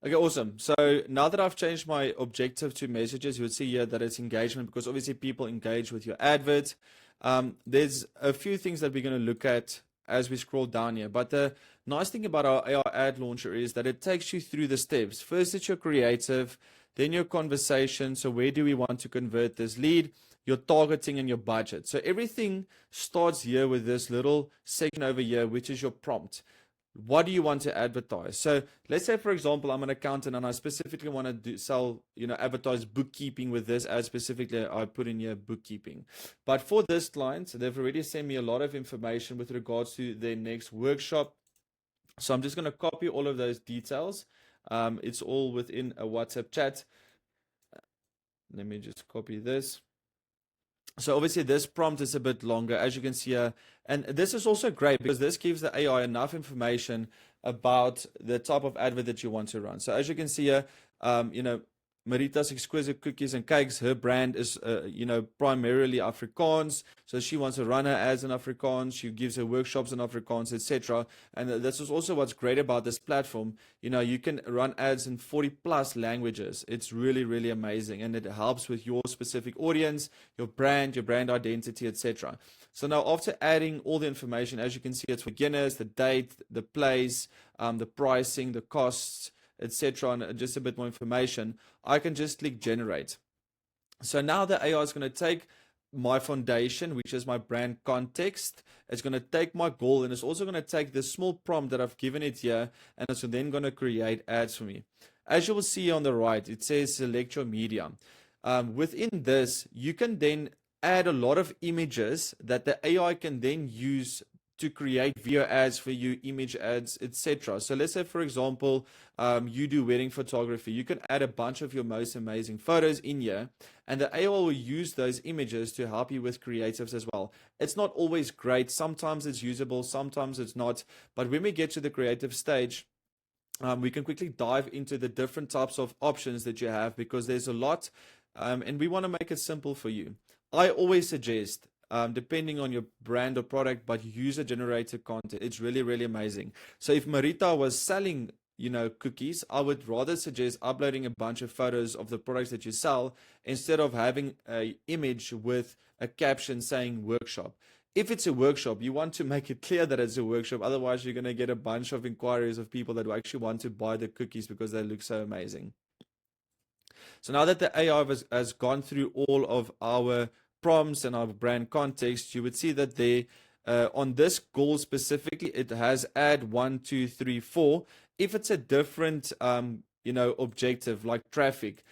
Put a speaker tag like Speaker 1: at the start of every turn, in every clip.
Speaker 1: Okay, awesome. So now that I've changed my objective to messages, you would see here that it's engagement because obviously people engage with your advert. There's a few things that we're going to look at as we scroll down here. But the nice thing about our AI ad launcher is that it takes you through the steps. First, it's your creative, then your conversation. So where do we want to convert this lead? Your targeting and your budget. So everything starts here with this little section over here, which is your prompt. What do you want to advertise? So let's say, for example, I'm an accountant and I specifically want to sell, advertise bookkeeping with this ad specifically. I put in here bookkeeping. But for this client, they've already sent me a lot of information with regards to their next workshop. So I'm just going to copy all of those details. It's all within a WhatsApp chat. Let me just copy this. So obviously this prompt is a bit longer, as you can see here. And this is also great because this gives the AI enough information about the type of advert that you want to run. So as you can see here, Marita's Exquisite Cookies and Cakes, her brand is, primarily Afrikaans. So she wants to run her ads in Afrikaans. She gives her workshops in Afrikaans, etc. And this is also what's great about this platform. You can run ads in 40 plus languages. It's really, really amazing. And it helps with your specific audience, your brand identity, etc. So now after adding all the information, as you can see, it's for beginners, the date, the place, the pricing, the costs, etc., and just a bit more information, I can just click generate. So now the AI is going to take my foundation, which is my brand context. It's going to take my goal, and it's also going to take the small prompt that I've given it here, and it's then going to create ads for me. As you will see on the right, it says select your media. Within this, you can then add a lot of images that the AI can then use to create video ads for you, image ads, etc. So let's say, for example, you do wedding photography. You can add a bunch of your most amazing photos in here, and the AI will use those images to help you with creatives as well. It's not always great. Sometimes it's usable, sometimes it's not. But when we get to the creative stage, we can quickly dive into the different types of options that you have because there's a lot, and we want to make it simple for you. I always suggest, depending on your brand or product, but user-generated content. It's really, really amazing. So if Marita was selling, cookies, I would rather suggest uploading a bunch of photos of the products that you sell instead of having an image with a caption saying workshop. If it's a workshop, you want to make it clear that it's a workshop. Otherwise, you're going to get a bunch of inquiries of people that actually want to buy the cookies because they look so amazing. So now that the AI has gone through all of our prompts and our brand context, you would see that there, on this goal specifically, it has add 1, 2, 3, 4. If it's a different, objective like traffic,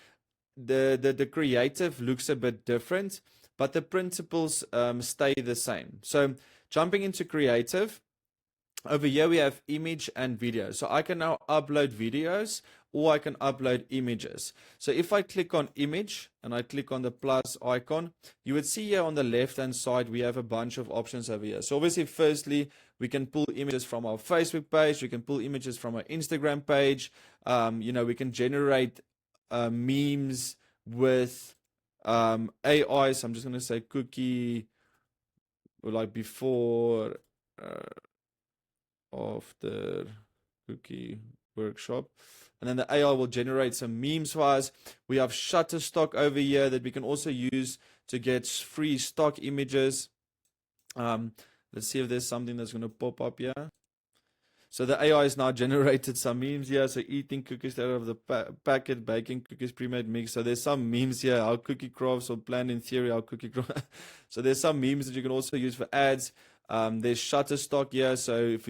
Speaker 1: the creative looks a bit different, but the principles stay the same. So jumping into creative, over here we have image and video. So I can now upload videos or I can upload images. So if I click on image and I click on the plus icon, you would see here on the left hand side we have a bunch of options over here. So obviously firstly we can pull images from our Facebook page, we can pull images from our Instagram page, we can generate memes with AI. So I'm just going to say cookie, or like before, after cookie workshop, and then the AI will generate some memes for us. We have Shutterstock over here that we can also use to get free stock images. Let's see if there's something that's going to pop up here. So the AI has now generated some memes here. So eating cookies out of the packet, baking cookies pre-made mix. So there's some memes here, how cookie crafts or planned in theory, how cookie crafts. So there's some memes that you can also use for ads. There's Shutterstock here. So if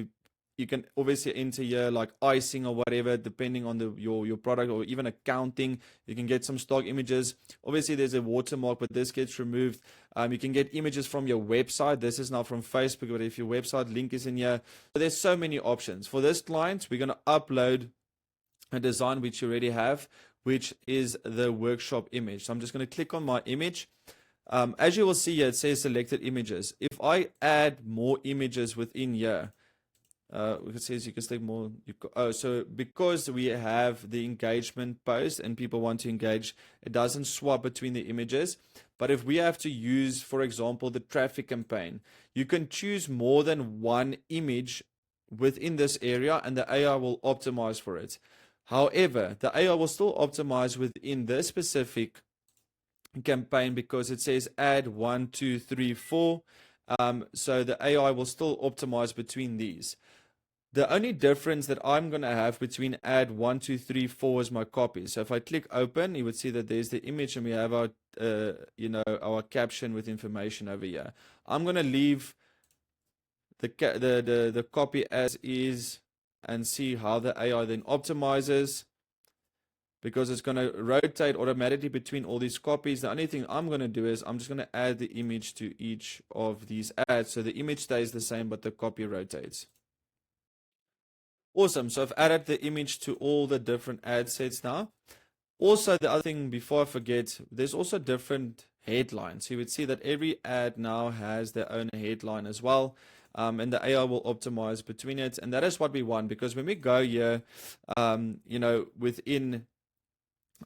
Speaker 1: you can obviously enter here like icing or whatever, depending on your product, or even accounting. You can get some stock images. Obviously, there's a watermark, but this gets removed. You can get images from your website. This is now from Facebook, but if your website link is in here, so there's so many options. For this client, we're going to upload a design which you already have, which is the workshop image. So I'm just going to click on my image. As you will see here, it says selected images. If I add more images within here, it says you can select more. So because we have the engagement post and people want to engage, it doesn't swap between the images. But if we have to use, for example, the traffic campaign, you can choose more than one image within this area and the AI will optimize for it. However, the AI will still optimize within this specific campaign because it says add 1, 2, 3, 4. So the AI will still optimize between these. The only difference that I'm going to have between add 1, 2, 3, 4 is my copy. So if I click open, you would see that there's the image and we have our, our caption with information over here. I'm going to leave the copy as is and see how the AI then optimizes, because it's going to rotate automatically between all these copies. The only thing I'm going to do is I'm just going to add the image to each of these ads. So the image stays the same, but the copy rotates. Awesome. So I've added the image to all the different ad sets now. Also, the other thing before I forget, there's also different headlines. So you would see that every ad now has their own headline as well. And the AI will optimize between it. And that is what we want, because when we go here, within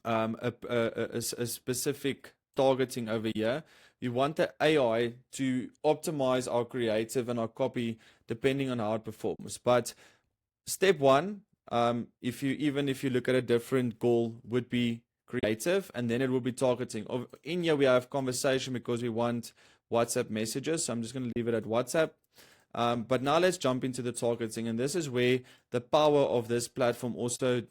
Speaker 1: a specific targeting over here, we want the AI to optimize our creative and our copy depending on how it performs. But step one, if you look at a different goal, would be creative, and then it will be targeting. In here we have conversation because we want WhatsApp messages, so I'm just going to leave it at WhatsApp. But now let's jump into the targeting, and this is where the power of this platform also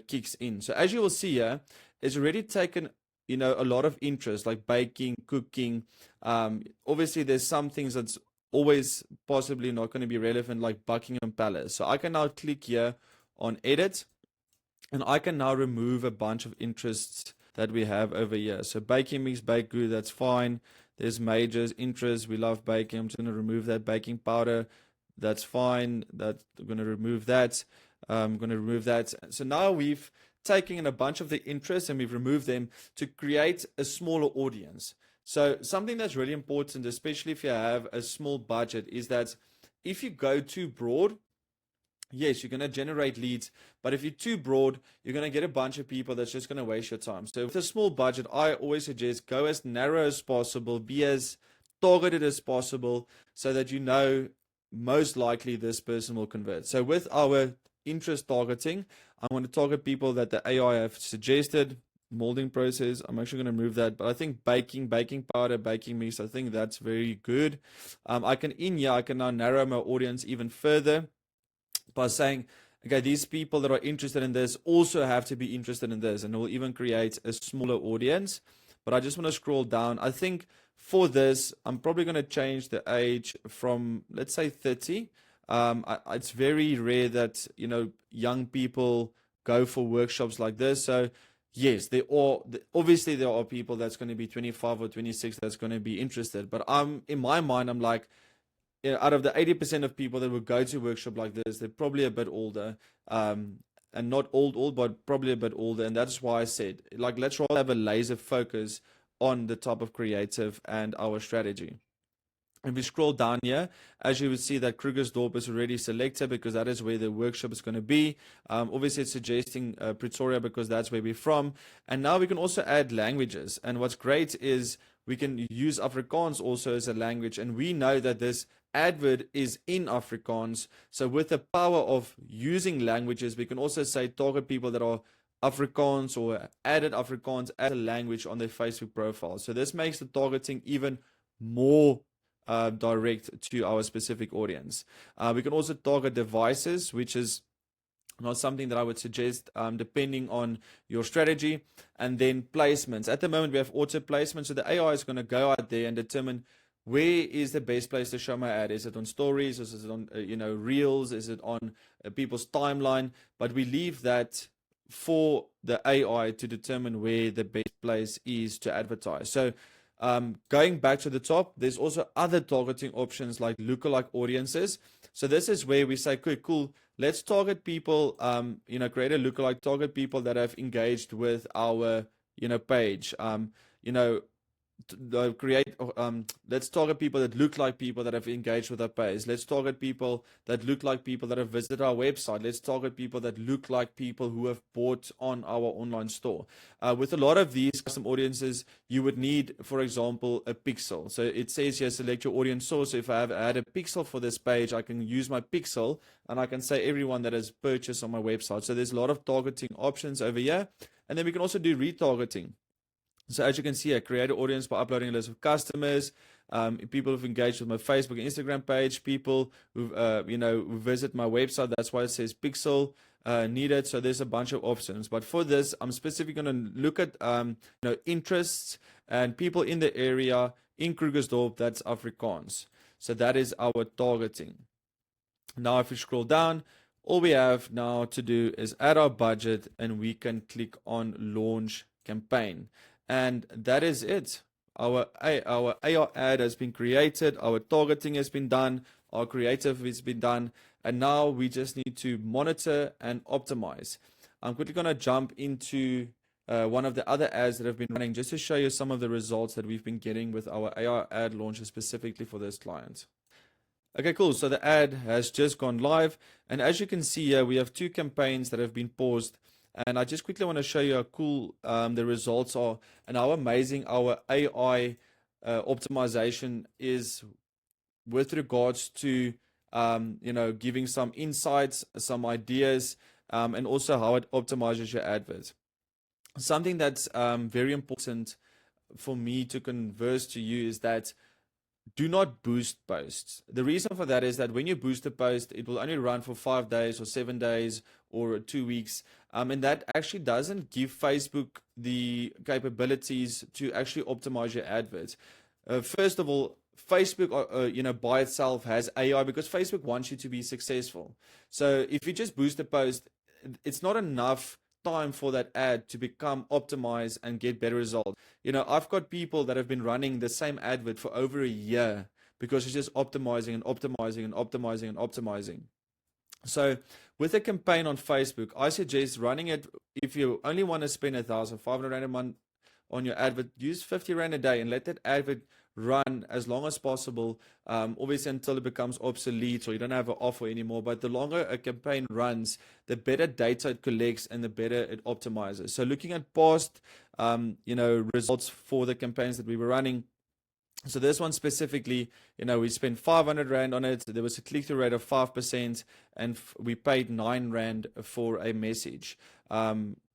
Speaker 1: kicks in. So as you will see here, it's already taken a lot of interest, like baking, cooking. Obviously there's some things that's always possibly not going to be relevant, like Buckingham Palace. So I can now click here on edit, and I can now remove a bunch of interests that we have over here. So baking mix, baked good, that's fine. There's majors, interests, we love baking. I'm just going to remove that. Baking powder, that's fine. I'm going to remove that. I'm going to remove that. So now we've taken in a bunch of the interests and we've removed them to create a smaller audience. So something that's really important, especially if you have a small budget, is that if you go too broad, yes, you're going to generate leads, but if you're too broad, you're going to get a bunch of people that's just going to waste your time. So with a small budget, I always suggest go as narrow as possible, be as targeted as possible, so that most likely this person will convert. So with our interest targeting, I want to target people that the AI have suggested. Molding process, I'm actually going to remove that, but I think baking powder, baking mix, I think that's very good. I can now narrow my audience even further by saying, okay, these people that are interested in this also have to be interested in this, and it will even create a smaller audience. But I just want to scroll down. I think for this, I'm probably going to change the age from, let's say, 30. It's very rare that young people go for workshops like this. So yes, obviously there are people that's going to be 25 or 26 that's going to be interested. But in my mind, I'm like, out of the 80% of people that would go to a workshop like this, they're probably a bit older, and not old, but probably a bit older. And that's why I said, like, let's rather have a laser focus on the type of creative and our strategy. If we scroll down here, as you would see that Krugersdorp is already selected because that is where the workshop is going to be. Obviously, it's suggesting Pretoria because that's where we're from. And now we can also add languages. And what's great is we can use Afrikaans also as a language. And we know that this advert is in Afrikaans. So with the power of using languages, we can also say target people that are Afrikaans or added Afrikaans as a language on their Facebook profile. So this makes the targeting even more direct to our specific audience. We can also target devices, which is not something that I would suggest depending on your strategy. And then placements. At the moment, we have auto placement. So the AI is going to go out there and determine where is the best place to show my ad. Is it on stories? Is it on reels? Is it on people's timeline? But we leave that for the AI to determine where the best place is to advertise. So going back to the top, there's also other targeting options like lookalike audiences. So this is where we say, okay, cool, let's target people, create a lookalike, target people that have engaged with our, page. create, let's target people that look like people that have engaged with our page. Let's target people that look like people that have visited our website. Let's target people that look like people who have bought on our online store. With a lot of these custom audiences, you would need, for example, a pixel. So it says here, select your audience source. So if I have add a pixel for this page, I can use my pixel and I can say everyone that has purchased on my website. So there's a lot of targeting options over here. And then we can also do retargeting. So as you can see, I create an audience by uploading a list of customers, people who've engaged with my Facebook and Instagram page, people who who visit my website. That's why it says pixel needed. So there's a bunch of options. But for this, I'm specifically going to look at interests and people in the area in Krugersdorp. That's Afrikaans. So that is our targeting. Now, if we scroll down, all we have now to do is add our budget, and we can click on launch campaign. And that is it. Our AR ad has been created, our targeting has been done, our creative has been done, and now we just need to monitor and optimize. I'm quickly going to jump into one of the other ads that have been running just to show you some of the results that we've been getting with our AR ad launches specifically for this client. Okay, cool. So the ad has just gone live, and as you can see here, we have 2 campaigns that have been paused. And I just quickly want to show you how cool the results are and how amazing our AI optimization is with regards to giving some insights, some ideas, and also how it optimizes your advert. Something that's very important for me to converse to you is that do not boost posts. The reason for that is that when you boost a post, it will only run for 5 days or 7 days or 2 weeks. And that actually doesn't give Facebook the capabilities to actually optimize your adverts. First of all, Facebook, by itself has AI because Facebook wants you to be successful. So if you just boost a post, it's not enough time for that ad to become optimized and get better results. I've got people that have been running the same advert for over a year because it's just optimizing and optimizing and optimizing and optimizing. So with a campaign on Facebook, I suggest running it. If you only want to spend 1,500 Rand a month on your advert, use 50 Rand a day and let that advert run as long as possible, obviously until it becomes obsolete or you don't have an offer anymore. But the longer a campaign runs, the better data it collects and the better it optimizes. So looking at past results for the campaigns that we were running. So this one specifically, we spent 500 Rand on it. There was a click-through rate of 5%, and we paid 9 Rand for a message.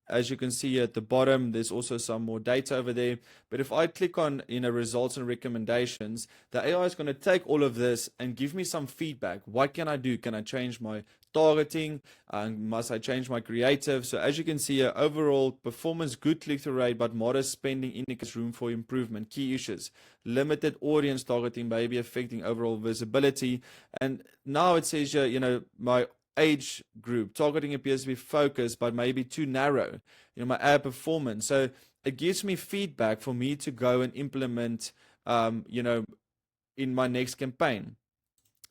Speaker 1: As you can see at the bottom, there's also some more data over there. But if I click on results and recommendations, the AI is going to take all of this and give me some feedback. What can I do? Can I change my targeting? Must I change my creative? So as you can see here, overall performance, good click-through rate, but modest spending indicates room for improvement. Key issues: limited audience targeting may be affecting overall visibility. And now it says here, my age group targeting appears to be focused but maybe too narrow, my ad performance. So it gives me feedback for me to go and implement in my next campaign.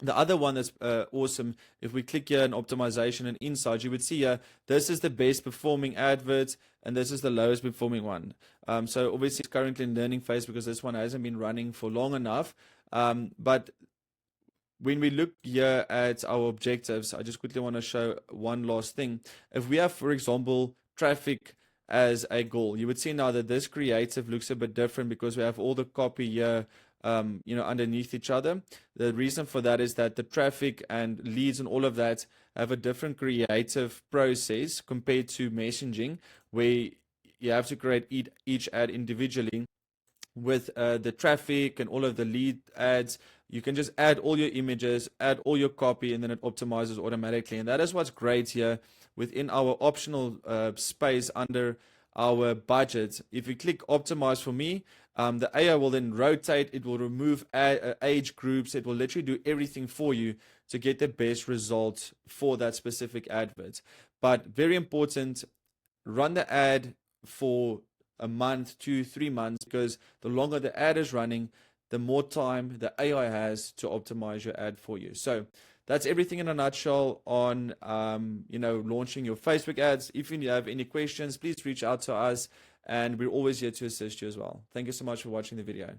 Speaker 1: The other one that's awesome, if we click here in optimization and insights, you would see here, this is the best performing advert and this is the lowest performing one. So obviously it's currently in learning phase because this one hasn't been running for long enough. But when we look here at our objectives, I just quickly want to show one last thing. If we have, for example, traffic as a goal, you would see now that this creative looks a bit different because we have all the copy here, underneath each other. The reason for that is that the traffic and leads and all of that have a different creative process compared to messaging, where you have to create each ad individually. With the traffic and all of the lead ads, you can just add all your images, add all your copy, and then it optimizes automatically. And that is what's great here within our optional space under our budget. If you click optimize for me, the AI will then rotate, it will remove age groups, it will literally do everything for you to get the best results for that specific advert. But very important, run the ad for a month, 2-3 months, because the longer the ad is running, the more time the AI has to optimize your ad for you. So that's everything in a nutshell on launching your Facebook ads. If you have any questions, please reach out to us and we're always here to assist you as well. Thank you so much for watching the video.